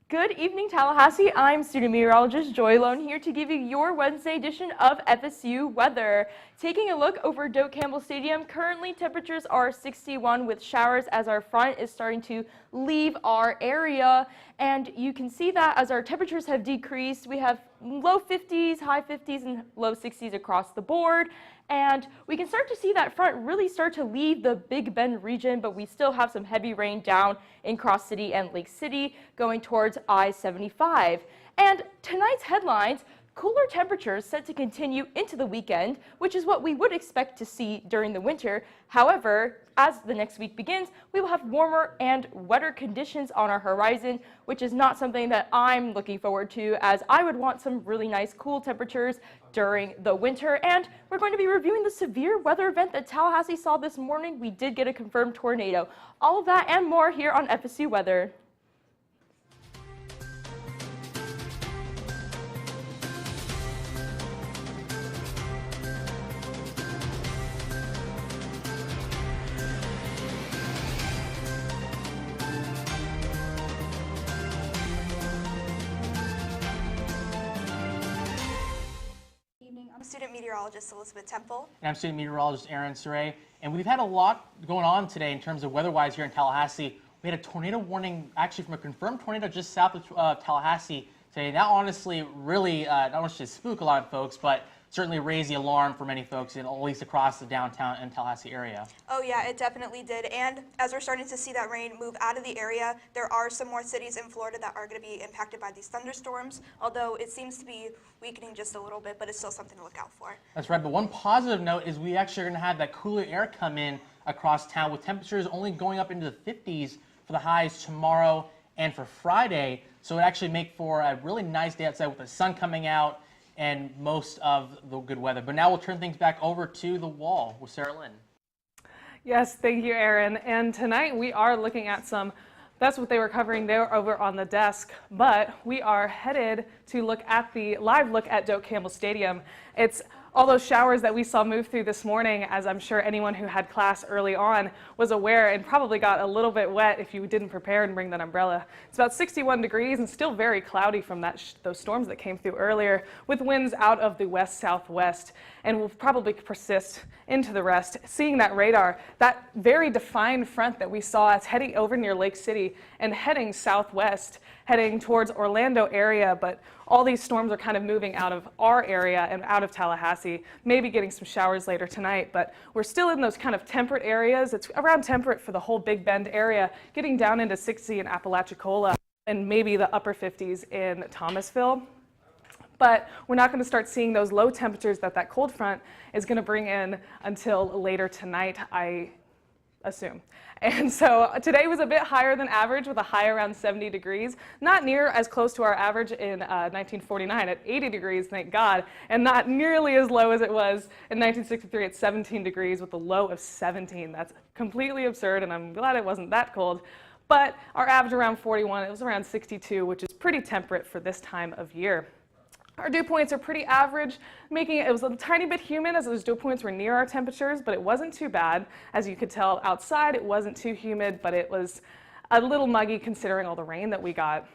Good evening, Tallahassee. I'm student meteorologist Joy Lone here to give you your Wednesday edition of FSU weather. Taking a look over Doak Campbell Stadium, currently temperatures are 61 with showers as our front is starting to leave our area. And you can see that as our temperatures have decreased, we have low 50s, high 50s, and low 60s across the board. And we can start to see that front really start to leave the Big Bend region, but we still have some heavy rain down in Cross City and Lake City going towards I-75. And tonight's headlines, cooler temperatures set to continue into the weekend, which is what we would expect to see during the winter. However, as the next week begins, we will have warmer and wetter conditions on our horizon, which is not something that I'm looking forward to, as I would want some really nice cool temperatures during the winter. And we're going to be reviewing the severe weather event that Tallahassee saw this morning. We did get a confirmed tornado. All of that and more here on FSU Weather. I'm student meteorologist Elizabeth Temple. And I'm student meteorologist Aaron Saray. And we've had a lot going on today in terms of weather-wise here in Tallahassee. We had a tornado warning actually from a confirmed tornado just south of Tallahassee today. That honestly really not only should spook a lot of folks, but certainly raised the alarm for many folks, at least across the downtown and Tallahassee area. Oh yeah, it definitely did. And as we're starting to see that rain move out of the area, there are some more cities in Florida that are going to be impacted by these thunderstorms, although it seems to be weakening just a little bit, but it's still something to look out for. That's right, but one positive note is we actually are going to have that cooler air come in across town with temperatures only going up into the 50s for the highs tomorrow and for Friday. So it actually make for a really nice day outside with the sun coming out and most of the good weather. But now we'll turn things back over to the wall with Sarah Lynn. Yes, thank you, Aaron. And tonight we are looking at that's what they were covering there over on the desk, but we are headed to look at the live look at Doak Campbell Stadium. It's all those showers that we saw move through this morning, as I'm sure anyone who had class early on was aware, and probably got a little bit wet if you didn't prepare and bring that umbrella. It's about 61 degrees and still very cloudy from those storms that came through earlier, with winds out of the west-southwest, and will probably persist into the rest. Seeing that radar, that very defined front that we saw, it's heading over near Lake City and heading southwest, heading towards Orlando area, but all these storms are kind of moving out of our area and out of Tallahassee, maybe getting some showers later tonight, but we're still in those kind of temperate areas. It's around temperate for the whole Big Bend area, getting down into 60 in Apalachicola and maybe the upper 50s in Thomasville. But we're not going to start seeing those low temperatures that cold front is going to bring in until later tonight, I assume. And so today was a bit higher than average with a high around 70 degrees, not near as close to our average in 1949 at 80 degrees, thank God, and not nearly as low as it was in 1963 at 17 degrees with a low of 17. That's completely absurd, and I'm glad it wasn't that cold. But our average around 41, it was around 62, which is pretty temperate for this time of year. Our dew points are pretty average, making it was a tiny bit humid as those dew points were near our temperatures, but it wasn't too bad. As you could tell outside, it wasn't too humid, but it was a little muggy considering all the rain that we got.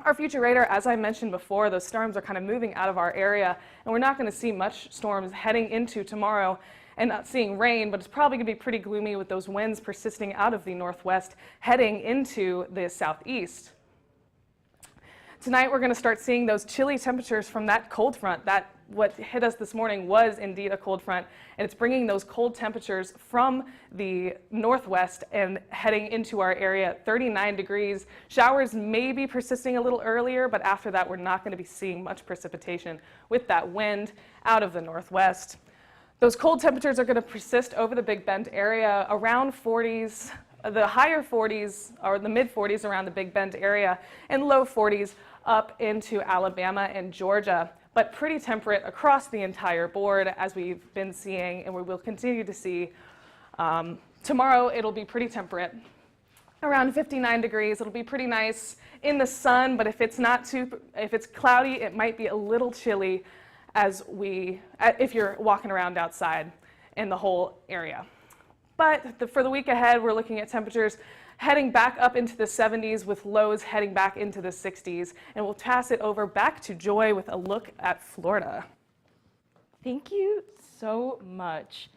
Our future radar, as I mentioned before, those storms are kind of moving out of our area, and we're not going to see much storms heading into tomorrow and not seeing rain, but it's probably going to be pretty gloomy with those winds persisting out of the northwest heading into the southeast. Tonight we're going to start seeing those chilly temperatures from that cold front. What hit us this morning was indeed a cold front, and it's bringing those cold temperatures from the northwest and heading into our area at 39 degrees. Showers may be persisting a little earlier, but after that we're not going to be seeing much precipitation with that wind out of the northwest. Those cold temperatures are going to persist over the Big Bend area around 40s, the higher 40s or the mid 40s around the Big Bend area, and low 40s up into Alabama and Georgia, but pretty temperate across the entire board as we've been seeing and we will continue to see. Tomorrow it'll be pretty temperate, around 59 degrees. It'll be pretty nice in the sun, but if it's cloudy, it might be a little chilly if you're walking around outside in the whole area. But for the week ahead, we're looking at temperatures heading back up into the 70s with lows heading back into the 60s. And we'll pass it over back to Joy with a look at Florida. Thank you so much.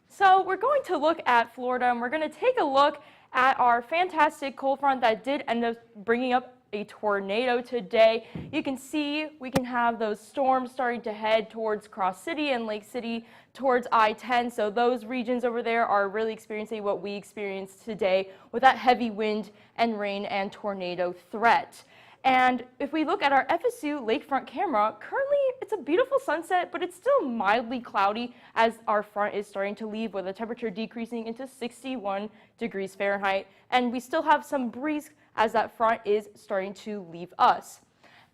So we're going to look at Florida, and we're going to take a look at our fantastic cold front that did end up bringing up a tornado today. You can see we can have those storms starting to head towards Cross City and Lake City towards I-10. So those regions over there are really experiencing what we experienced today with that heavy wind and rain and tornado threat. And if we look at our FSU lakefront camera, currently it's a beautiful sunset, but it's still mildly cloudy as our front is starting to leave with the temperature decreasing into 61 degrees Fahrenheit. And we still have some breeze as that front is starting to leave us.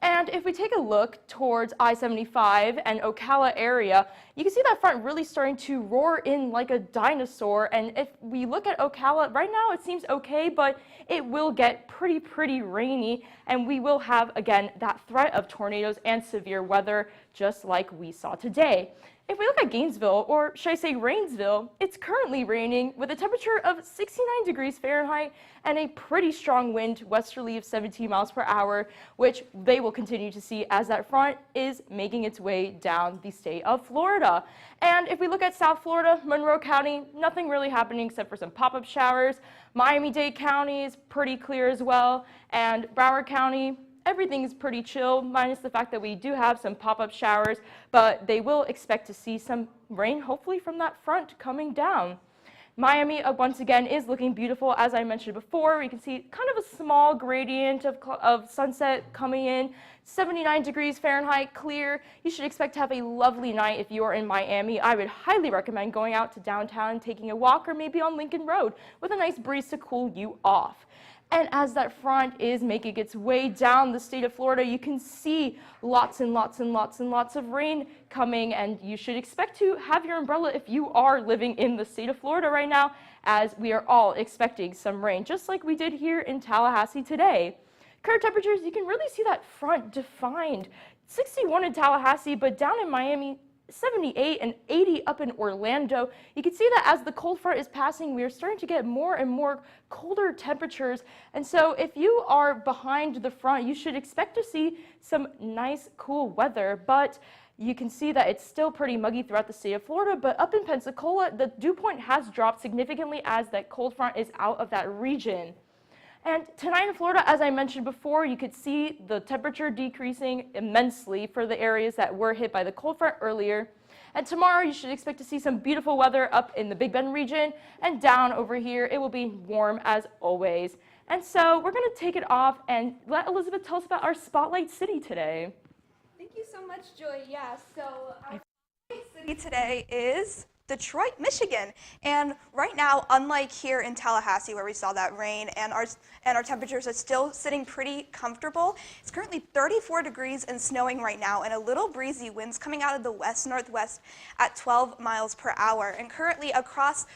And if we take a look towards I-75 and Ocala area, you can see that front really starting to roar in like a dinosaur. And if we look at Ocala, right now it seems okay, but it will get pretty rainy, and we will have, again, that threat of tornadoes and severe weather just like we saw today. If we look at Gainesville, or should I say Rainsville, it's currently raining with a temperature of 69 degrees Fahrenheit and a pretty strong wind westerly of 17 miles per hour, which they will continue to see as that front is making its way down the state of Florida. And if we look at South Florida, Monroe County, nothing really happening except for some pop-up showers. Miami-Dade County is pretty clear as well, and Broward County, everything's pretty chill, minus the fact that we do have some pop-up showers, but they will expect to see some rain, hopefully from that front coming down. Miami, once again, is looking beautiful. As I mentioned before, we can see kind of a small gradient of sunset coming in. 79 degrees Fahrenheit, clear. You should expect to have a lovely night if you are in Miami. I would highly recommend going out to downtown and taking a walk, or maybe on Lincoln Road with a nice breeze to cool you off. And as that front is making its way down the state of Florida, you can see lots and lots of rain coming, and you should expect to have your umbrella if you are living in the state of Florida right now, as we are all expecting some rain, just like we did here in Tallahassee today. Current temperatures, you can really see that front defined. 61 in Tallahassee, but down in Miami, 78 and 80 up in Orlando. You can see that as the cold front is passing, we are starting to get more and more colder temperatures. And so if you are behind the front, you should expect to see some nice cool weather, but you can see that it's still pretty muggy throughout the state of Florida. But up in Pensacola, the dew point has dropped significantly as that cold front is out of that region. And tonight in Florida, as I mentioned before, you could see the temperature decreasing immensely for the areas that were hit by the cold front earlier. And tomorrow, you should expect to see some beautiful weather up in the Big Bend region, and down over here, it will be warm as always. And so we're going to take it off and let Elizabeth tell us about our Spotlight City today. Thank you so much, Joy. Yeah, so our city today is Detroit, Michigan. And right now, unlike here in Tallahassee where we saw that rain and our temperatures are still sitting pretty comfortable, it's currently 34 degrees and snowing right now, and a little breezy winds coming out of the west-northwest at 12 miles per hour. And currently across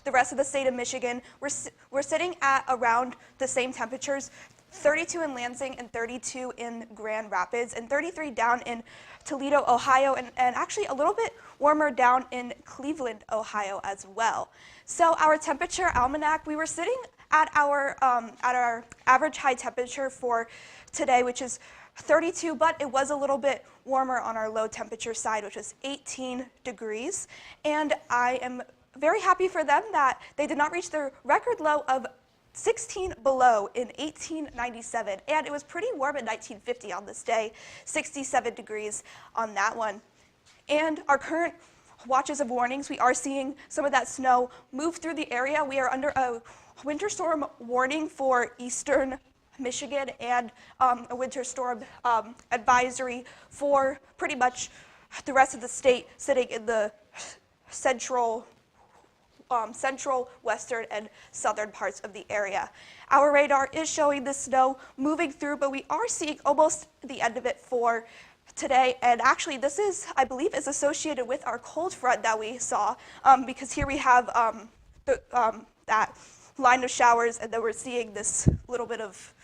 the rest of the state of Michigan, we're sitting at around the same temperatures, 32 in Lansing and 32 in Grand Rapids, and 33 down in Toledo, Ohio, and actually a little bit warmer down in Cleveland, Ohio as well. So our temperature almanac, we were sitting at our average high temperature for today, which is 32, but it was a little bit warmer on our low temperature side, which was 18 degrees. And I am very happy for them that they did not reach their record low of 16 below in 1897, and it was pretty warm in 1950 on this day, 67 degrees on that one. And our current watches of warnings, we are seeing some of that snow move through the area. We are under a winter storm warning for eastern Michigan and a winter storm advisory for pretty much the rest of the state, sitting in the central, western, and southern parts of the area. Our radar is showing the snow moving through, but we are seeing almost the end of it for today. And actually, this is, I believe, is associated with our cold front that we saw, because here we have that line of showers, and then we're seeing this little bit of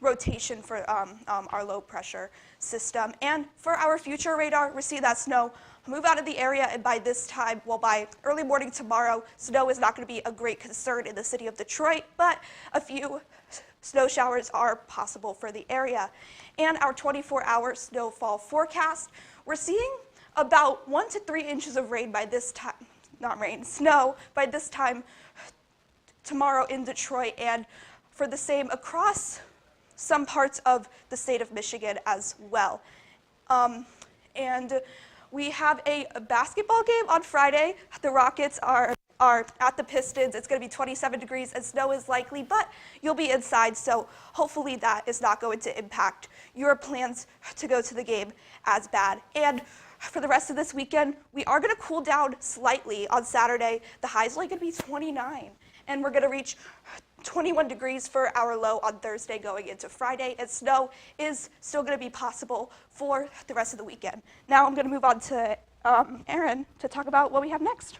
rotation for our low pressure system. And for our future radar, we see that snow move out of the area, and by this time, well, by early morning tomorrow, snow is not going to be a great concern in the city of Detroit, but a few snow showers are possible for the area. And our 24-hour snowfall forecast, we're seeing about 1 to 3 inches of rain by this time, not rain, snow by this time tomorrow in Detroit, and for the same across some parts of the state of Michigan as well. And we have a basketball game on Friday. The Rockets are at the Pistons. It's going to be 27 degrees and snow is likely, but you'll be inside, so hopefully that is not going to impact your plans to go to the game as bad. And for the rest of this weekend, we are going to cool down slightly on Saturday. The high is only going to be 29, and we're going to reach 21 degrees for our low on Thursday going into Friday, and snow is still going to be possible for the rest of the weekend. Now I'm going to move on to Aaron to talk about what we have next.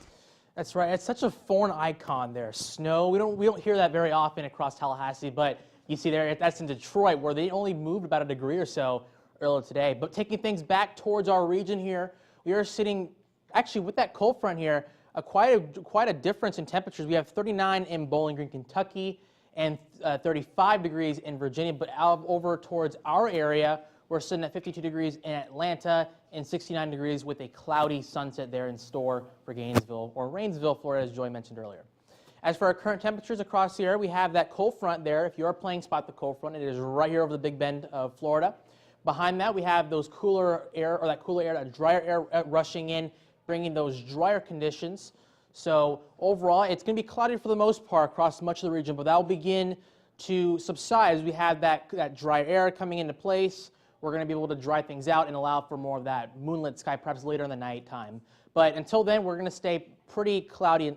That's right. It's such a foreign icon there. Snow. We don't hear that very often across Tallahassee, but you see there that's in Detroit, where they only moved about a degree or so earlier today. But taking things back towards our region here, we are sitting actually with that cold front here. Quite a difference in temperatures. We have 39 in Bowling Green, Kentucky, and 35 degrees in Virginia. But out over towards our area, we're sitting at 52 degrees in Atlanta and 69 degrees with a cloudy sunset there in store for Gainesville or Rainsville, Florida, as Joy mentioned earlier. As for our current temperatures across the area, we have that cold front there. If you are playing spot the cold front, it is right here over the Big Bend of Florida. Behind that, we have those cooler air, or that cooler air, that drier air rushing in, bringing those drier conditions. So overall, it's going to be cloudy for the most part across much of the region, but that will begin to subside as we have that dry air coming into place. We're going to be able to dry things out and allow for more of that moonlit sky perhaps later in the night time. But until then, we're going to stay pretty cloudy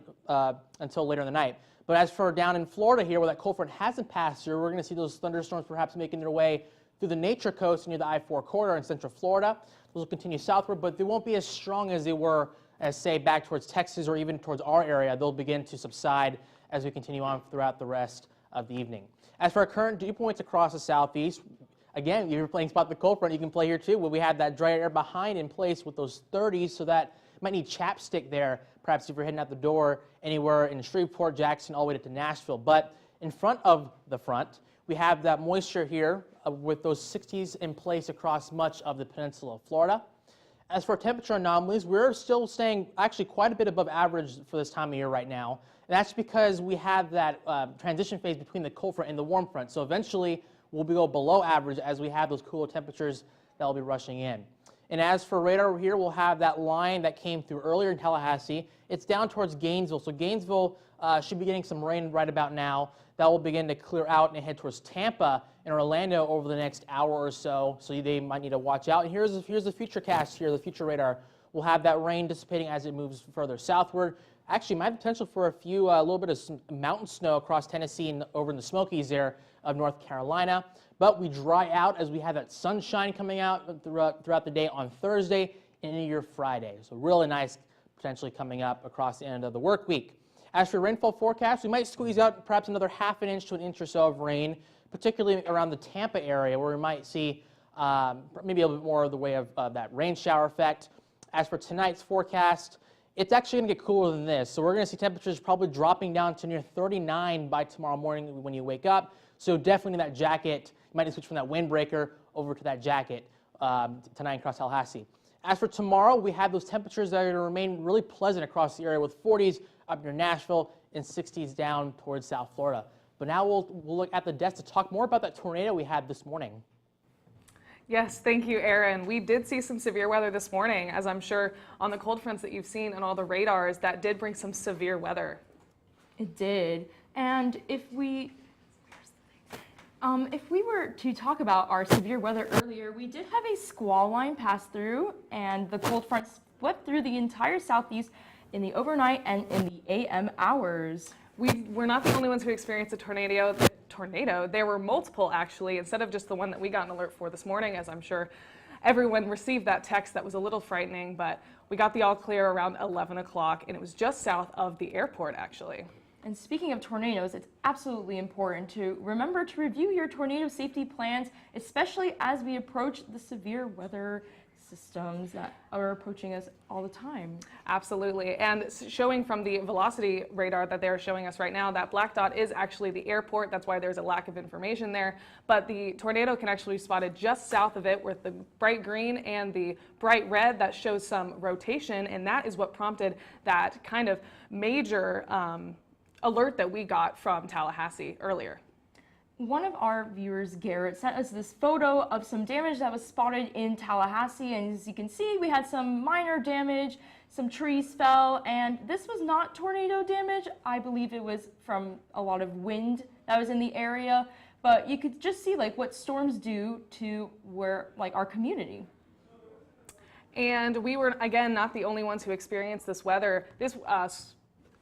until later in the night. But as for down in Florida here, where that cold front hasn't passed through, we're going to see those thunderstorms perhaps making their way through the Nature Coast near the I-4 corridor in central Florida. Those will continue southward, but they won't be as strong as they were, as say, back towards Texas or even towards our area. They'll begin to subside as we continue on throughout the rest of the evening. As for our current dew points across the southeast, again, if you're playing spot the cold front, you can play here too, where we have that dry air behind in place with those 30s, so that you might need chapstick there, perhaps if you're heading out the door anywhere in Shreveport, Jackson, all the way to Nashville. But in front of the front, we have that moisture here with those 60s in place across much of the peninsula of Florida. As for temperature anomalies, we're still staying actually quite a bit above average for this time of year right now. And that's because we have that transition phase between the cold front and the warm front. So eventually, we'll go below average as we have those cooler temperatures that will be rushing in. And as for radar here, we'll have that line that came through earlier in Tallahassee. It's down towards Gainesville. So Gainesville should be getting some rain right about now. That will begin to clear out and head towards Tampa and Orlando over the next hour or so. So they might need to watch out. And here's the future cast here, the future radar. We'll have that rain dissipating as it moves further southward. Actually, might have potential for a little bit of mountain snow across Tennessee and over in the Smokies there of North Carolina. But we dry out as we have that sunshine coming out throughout the day on Thursday and into your Friday. So really nice potentially coming up across the end of the work week. As for rainfall forecast, we might squeeze out perhaps another ½ inch to an inch or so of rain, particularly around the Tampa area, where we might see maybe a little bit more of the way of that rain shower effect. As for tonight's forecast, it's actually going to get cooler than this. So we're going to see temperatures probably dropping down to near 39 by tomorrow morning when you wake up. So definitely need that jacket. You might need to switch from that windbreaker over to that jacket tonight across Tallahassee. As for tomorrow, we have those temperatures that are going to remain really pleasant across the area with 40s up near Nashville and 60s down towards South Florida. But now we'll look at the desk to talk more about that tornado we had this morning. Yes, thank you, Aaron. We did see some severe weather this morning, as I'm sure on the cold fronts that you've seen and all the radars, that did bring some severe weather. It did. And if we were to talk about our severe weather earlier, we did have a squall line pass through, and the cold front swept through the entire southeast in the overnight and in the AM hours. We're not the only ones who experienced a tornado. There were multiple, actually, instead of just the one that we got an alert for this morning, as I'm sure everyone received that text. That was a little frightening, but we got the all clear around 11 o'clock, and it was just south of the airport, actually. And speaking of tornadoes, it's absolutely important to remember to review your tornado safety plans, especially as we approach the severe weather systems that are approaching us all the time. Absolutely. And showing from the velocity radar that they're showing us right now, that black dot is actually the airport. That's why there's a lack of information there. But the tornado can actually be spotted just south of it with the bright green and the bright red that shows some rotation. And that is what prompted that kind of major alert that we got from Tallahassee earlier. One of our viewers, Garrett, sent us this photo of some damage that was spotted in Tallahassee, and as you can see, we had some minor damage, some trees fell, and this was not tornado damage. I believe it was from a lot of wind that was in the area, but you could just see like what storms do to our community. And we were, again, not the only ones who experienced this weather. This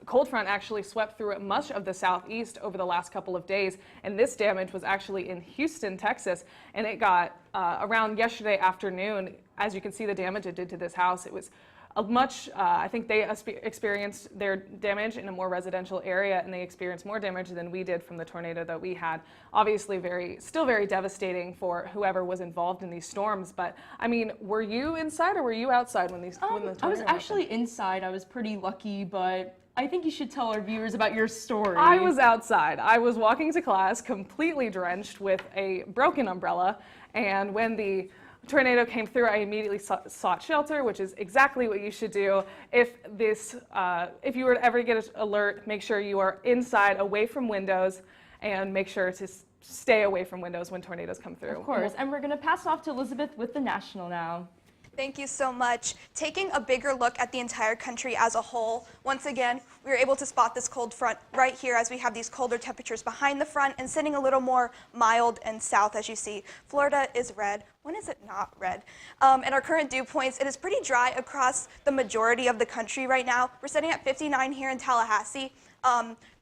cold front actually swept through much of the southeast over the last couple of days, and this damage was actually in Houston, Texas, and it got around yesterday afternoon. As you can see the damage it did to this house, it was a much, I think they experienced their damage in a more residential area, and they experienced more damage than we did from the tornado that we had. Obviously still very devastating for whoever was involved in these storms, but I mean, were you inside or were you outside when the tornado I was happened? actually inside. I was pretty lucky, but I think you should tell our viewers about your story. I was outside. I was walking to class completely drenched with a broken umbrella, and when the tornado came through, I immediately sought shelter, which is exactly what you should do. If you were to ever get an alert, make sure you are inside, away from windows, and make sure to stay away from windows when tornadoes come through. Of course, and we're going to pass off to Elizabeth with the National now. Thank you so much. Taking a bigger look at the entire country as a whole, once again, we were able to spot this cold front right here as we have these colder temperatures behind the front and sitting a little more mild and south, as you see. Florida is red. When is it not red? And our current dew points, it is pretty dry across the majority of the country right now. We're sitting at 59 here in Tallahassee.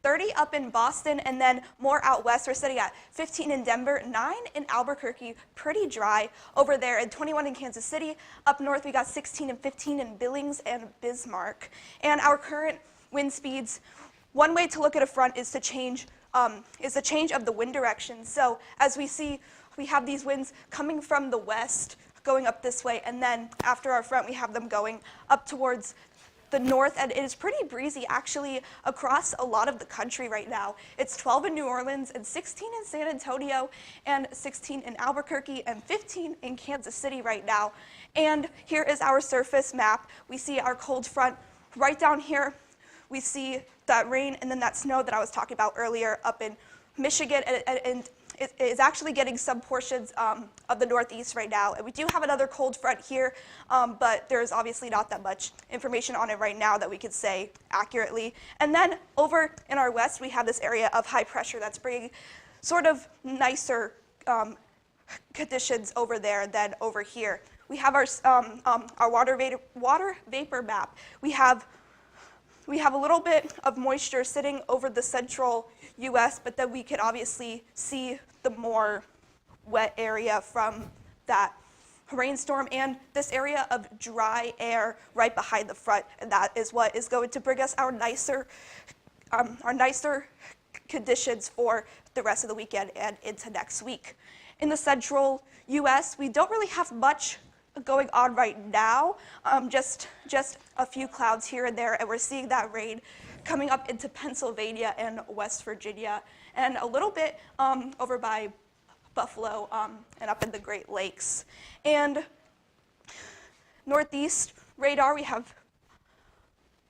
30 up in Boston, and then more out west, we're sitting at 15 in Denver, 9 in Albuquerque, pretty dry over there, and 21 in Kansas City. Up north, we got 16 and 15 in Billings and Bismarck. And our current wind speeds, one way to look at a front is the change of the wind direction. So as we see, we have these winds coming from the west, going up this way, and then after our front, we have them going up towards the north, and it is pretty breezy actually across a lot of the country right now. It's 12 in New Orleans and 16 in San Antonio and 16 in Albuquerque and 15 in Kansas City right now. And here is our surface map. We see our cold front right down here. We see that rain and then that snow that I was talking about earlier up in Michigan, and it is actually getting some portions of the Northeast right now. And we do have another cold front here, but there's obviously not that much information on it right now that we could say accurately. And then over in our west, we have this area of high pressure that's bringing sort of nicer conditions over there than over here. We have our water vapor map. We have a little bit of moisture sitting over the central U.S., but then we can obviously see the more wet area from that rainstorm and this area of dry air right behind the front, and that is what is going to bring us our nicer conditions for the rest of the weekend and into next week. In the central U.S., we don't really have much going on right now, just a few clouds here and there, and we're seeing that rain coming up into Pennsylvania and West Virginia, and a little bit over by Buffalo and up in the Great Lakes. And northeast radar, we have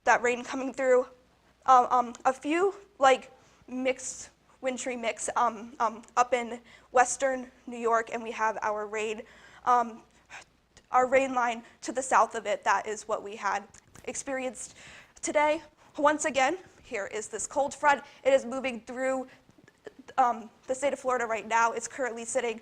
that rain coming through, a few like mixed wintry mix up in western New York, and we have our rain line to the south of it. That is what we had experienced today. Once again, here is this cold front. It is moving through the state of Florida right now. It's currently sitting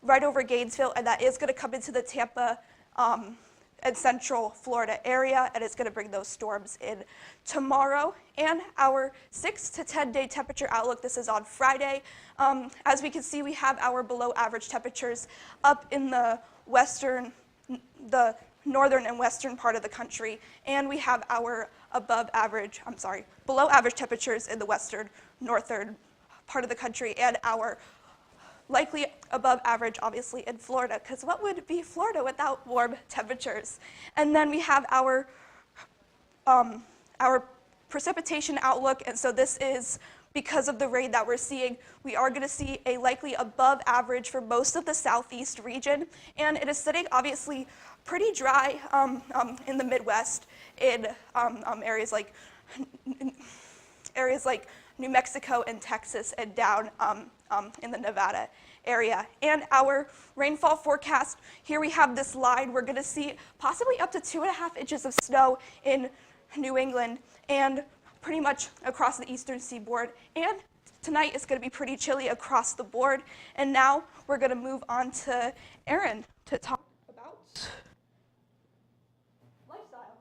right over Gainesville, and that is going to come into the Tampa and central Florida area, and it's going to bring those storms in tomorrow. And our 6 to 10 day temperature outlook, this is on Friday. As we can see, we have our below average temperatures up in the northern and western part of the country, and we have our below average temperatures in the western, northern part of the country, and our likely above average, obviously, in Florida, because what would be Florida without warm temperatures? And then we have our precipitation outlook, and so this is because of the rain that we're seeing. We are going to see a likely above average for most of the southeast region, and it is sitting obviously pretty dry in the Midwest in areas like New Mexico and Texas and down in the Nevada area. And our rainfall forecast, here we have this line. We're going to see possibly up to 2.5 inches of snow in New England and pretty much across the eastern seaboard. And tonight is going to be pretty chilly across the board. And now we're going to move on to Aaron to talk about lifestyle.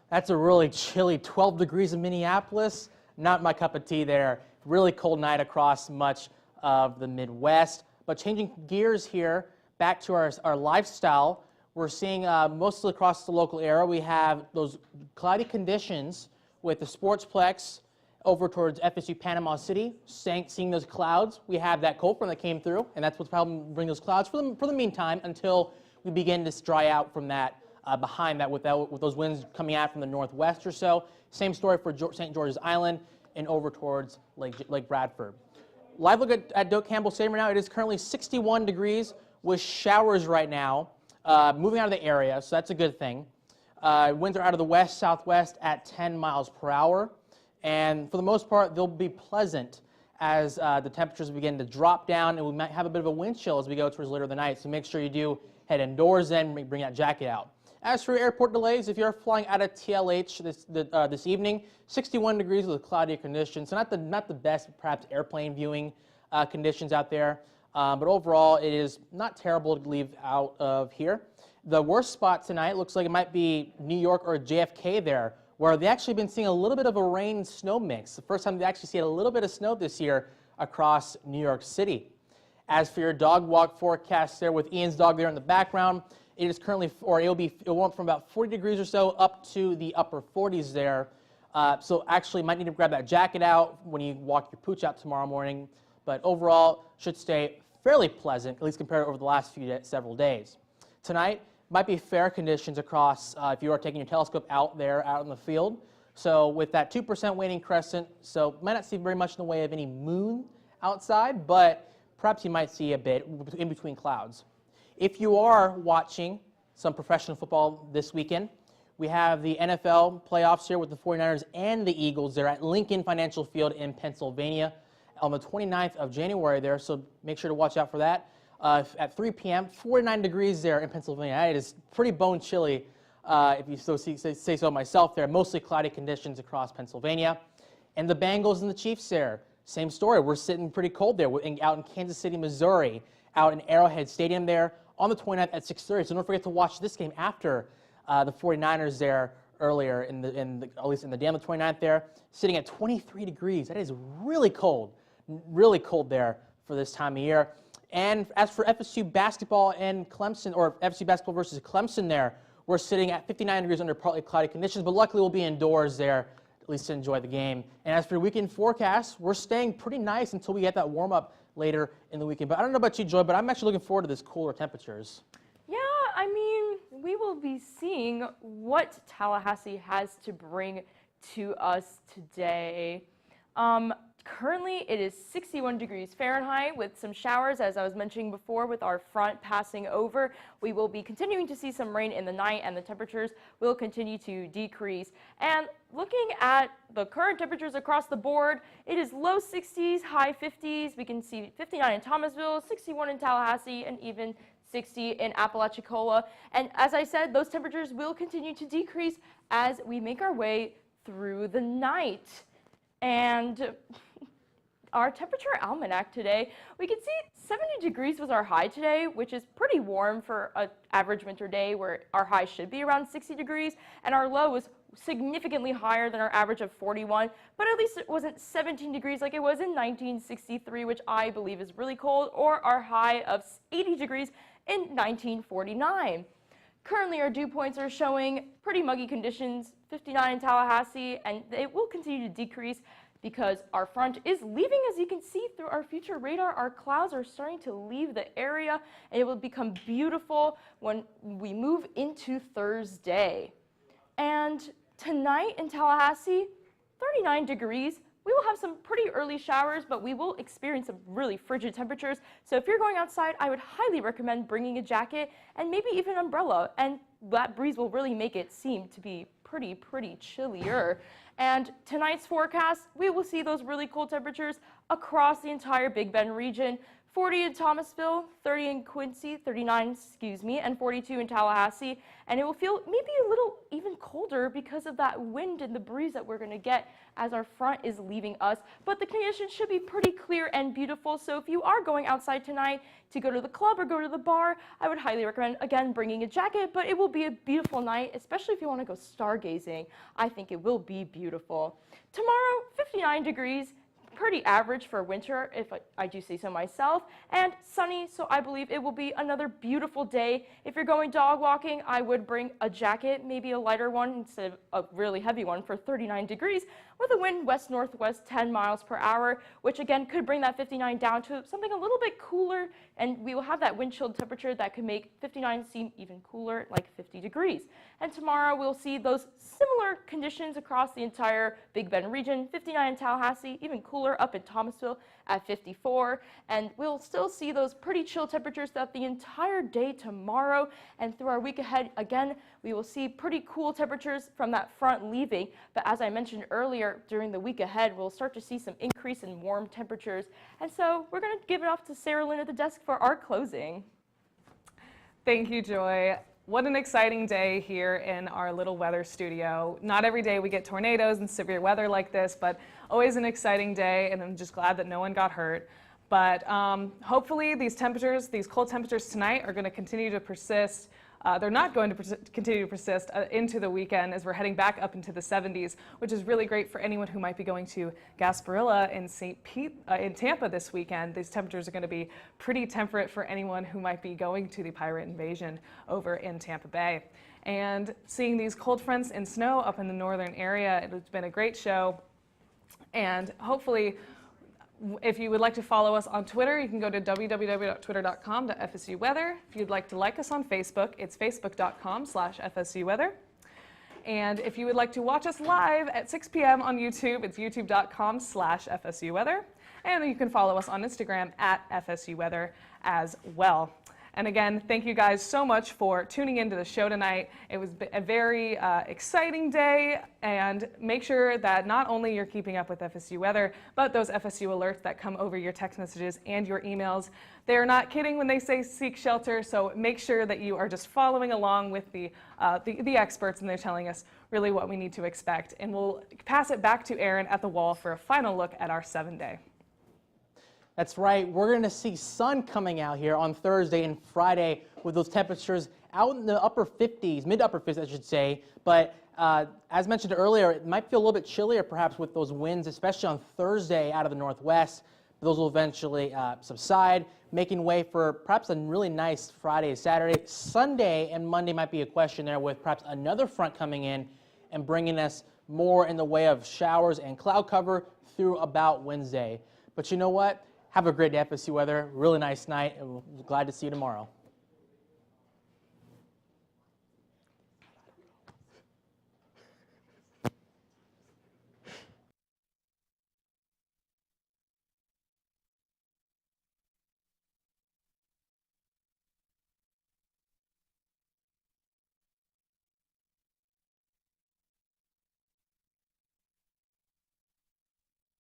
That's a really chilly 12 degrees in Minneapolis. Not my cup of tea there. Really cold night across much of the Midwest. But changing gears here, back to our lifestyle, we're seeing mostly across the local area, we have those cloudy conditions with the Sportsplex over towards FSU Panama City, seeing those clouds. We have that cold front that came through, and that's what's probably bringing those clouds for the meantime until we begin to dry out from that, behind that with those winds coming out from the northwest or so. Same story for St. George's Island and over towards Lake Bradford. Live look at Doak Campbell Stadium right now. It is currently 61 degrees with showers right now, moving out of the area, so that's a good thing. Winds are out of the west-southwest at 10 miles per hour, and for the most part, they'll be pleasant as the temperatures begin to drop down, and we might have a bit of a wind chill as we go towards later in the night, so make sure you do head indoors then, bring that jacket out. As for airport delays, if you're flying out of TLH this evening, 61 degrees with cloudy conditions, so not the best, perhaps, airplane viewing conditions out there, but overall, it is not terrible to leave out of here. The worst spot tonight looks like it might be New York or JFK there, where they've actually been seeing a little bit of a rain-snow mix. The first time they actually see a little bit of snow this year across New York City. As for your dog walk forecast there with Ian's dog there in the background, it is currently, or it'll warm from about 40 degrees or so up to the upper 40s there. So actually might need to grab that jacket out when you walk your pooch out tomorrow morning. But overall, should stay fairly pleasant, at least compared over the last several days. Tonight might be fair conditions across if you are taking your telescope out in the field. So with that 2% waning crescent, so might not see very much in the way of any moon outside, but perhaps you might see a bit in between clouds. If you are watching some professional football this weekend, we have the NFL playoffs here with the 49ers and the Eagles. They're at Lincoln Financial Field in Pennsylvania on the 29th of January there, so make sure to watch out for that. At 3 p.m., 49 degrees there in Pennsylvania. It is pretty bone chilly, if you say so myself there. Mostly cloudy conditions across Pennsylvania. And the Bengals and the Chiefs there, same story. We're sitting pretty cold there out in Kansas City, Missouri, out in Arrowhead Stadium there on the 29th at 6:30. So don't forget to watch this game after the 49ers there earlier, at least in the day on the 29th there, sitting at 23 degrees. That is really cold there for this time of year. And as for FSU basketball and Clemson, or FSU basketball versus Clemson there, we're sitting at 59 degrees under partly cloudy conditions, but luckily we'll be indoors there, at least to enjoy the game. And as for the weekend forecast, we're staying pretty nice until we get that warm-up later in the weekend. But I don't know about you, Joy, but I'm actually looking forward to this cooler temperatures. Yeah, I mean, we will be seeing what Tallahassee has to bring to us today. Currently, it is 61 degrees Fahrenheit with some showers, as I was mentioning before, with our front passing over. We will be continuing to see some rain in the night, and the temperatures will continue to decrease. And looking at the current temperatures across the board, it is low 60s, high 50s. We can see 59 in Thomasville, 61 in Tallahassee, and even 60 in Apalachicola. And as I said, those temperatures will continue to decrease as we make our way through the night. And our temperature almanac today, we can see 70 degrees was our high today, which is pretty warm for an average winter day where our high should be around 60 degrees, and our low was significantly higher than our average of 41, but at least it wasn't 17 degrees like it was in 1963, which I believe is really cold, or our high of 80 degrees in 1949. Currently, our dew points are showing pretty muggy conditions, 59 in Tallahassee, and it will continue to decrease because our front is leaving. As you can see through our future radar, our clouds are starting to leave the area, and it will become beautiful when we move into Thursday. And tonight in Tallahassee, 39 degrees. We will have some pretty early showers, but we will experience some really frigid temperatures. So if you're going outside, I would highly recommend bringing a jacket and maybe even an umbrella. And that breeze will really make it seem to be pretty chillier. And tonight's forecast, we will see those really cold temperatures across the entire Big Bend region. 40 in Thomasville, 30 in Quincy, 39, and 42 in Tallahassee. And it will feel maybe a little even colder because of that wind and the breeze that we're going to get as our front is leaving us. But the conditions should be pretty clear and beautiful. So if you are going outside tonight to go to the club or go to the bar, I would highly recommend, again, bringing a jacket. But it will be a beautiful night, especially if you want to go stargazing. I think it will be beautiful. Tomorrow, 59 degrees. Pretty average for winter, if I do say so myself, and sunny, so I believe it will be another beautiful day. If you're going dog walking, I would bring a jacket, maybe a lighter one instead of a really heavy one for 39 degrees, with a wind west-northwest 10 miles per hour, which again could bring that 59 down to something a little bit cooler, and we will have that wind chill temperature that could make 59 seem even cooler, like 50 degrees. And tomorrow we'll see those similar conditions across the entire Big Bend region, 59 in Tallahassee, even cooler up in Thomasville at 54, and we'll still see those pretty chill temperatures throughout the entire day tomorrow. And through our week ahead, again, we will see pretty cool temperatures from that front leaving. But as I mentioned earlier, during the week ahead, we'll start to see some increase in warm temperatures. And so we're going to give it off to Sarah Lynn at the desk for our closing. Thank you, Joy. What an exciting day here in our little weather studio. Not every day we get tornadoes and severe weather like this, but always an exciting day, and I'm just glad that no one got hurt. But hopefully these temperatures, these cold temperatures tonight are going to continue to persist. They're not going to continue to persist into the weekend as we're heading back up into the 70s, which is really great for anyone who might be going to Gasparilla in St. Pete, in Tampa this weekend. These temperatures are going to be pretty temperate for anyone who might be going to the Pirate Invasion over in Tampa Bay. And seeing these cold fronts and snow up in the northern area, it's been a great show. And hopefully, if you would like to follow us on Twitter, you can go to www.twitter.com/FSUweather. If you'd like to like us on Facebook, it's facebook.com/FSUweather. And if you would like to watch us live at 6 p.m. on YouTube, it's youtube.com/FSUweather. And you can follow us on Instagram at FSUweather as well. And again, thank you guys so much for tuning into the show tonight. It was a very exciting day, and make sure that not only you're keeping up with FSU weather, but those FSU alerts that come over your text messages and your emails. They're not kidding when they say seek shelter, so make sure that you are just following along with the experts, and they're telling us really what we need to expect. And we'll pass it back to Aaron at the wall for a final look at our 7-day. That's right. We're going to see sun coming out here on Thursday and Friday with those temperatures out in the upper 50s, mid-upper 50s, I should say. But as mentioned earlier, it might feel a little bit chillier perhaps with those winds, especially on Thursday out of the northwest. Those will eventually subside, making way for perhaps a really nice Friday, Saturday. Sunday and Monday might be a question there with perhaps another front coming in and bringing us more in the way of showers and cloud cover through about Wednesday. But you know what? Have a great day, FSU weather. Really nice night, and we're glad to see you tomorrow.